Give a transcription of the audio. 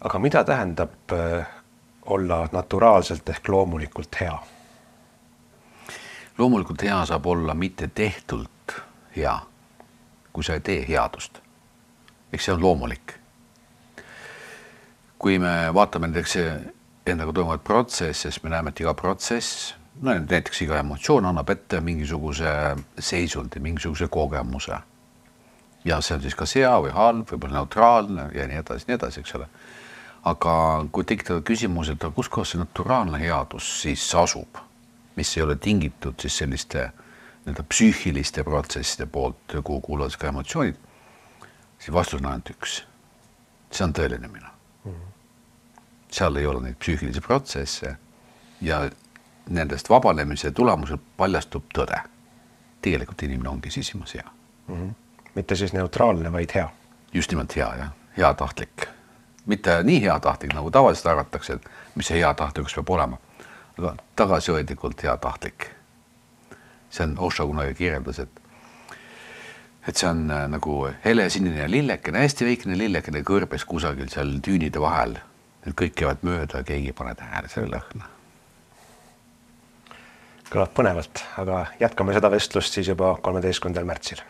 Aga mida tähendab olla naturaalselt ehk loomulikult hea? Loomulikult hea saab olla mitte tehtult hea, kui sa ei tee headust. Eks see on loomulik. Kui me vaatame näiteks endaga toimuvat protsess, siis me näeme, et iga protsess, näiteks iga emotsioon annab ette mingisuguse seisundi, mingisuguse kogemuse. Ja see on siis kas hea või halb, võib-olla neutraalne ja nii edasi, eks ole. Aga kui tekitada küsimus, et kus kohas see naturaalne headus siis asub, mis ei ole tingitud siis selliste psüühiliste protsesside poolt, kuhu kuuluvad ka emotsioonid, siis vastus on ainult üks. See on tõeline mina. Seal ei ole neid psüühilisi protsesse ja nendest vabanemise tulemusel paljastub tõde. Tegelikult inimene ongi sisimas hea. Mitte siis neutraalne, vaid hea. Just nimelt hea, jah. Hea tahtlik. Mitte nii hea tahtlik, nagu tavaliselt arvatakse, et mis see hea tahtlikus peab olema. Aga tagasihoidlikult hea tahtlik. See on Osho kunagi kirjeldas, et see on nagu helesinine lillekene, hästi veikene lillekene kõrbes kusagil seal tüünide vahel. Need kõik käivad mööda ja keegi pane tähele selle lõhna. Kõlab põnevalt, aga jätkame seda vestlust siis juba 13. märtsil.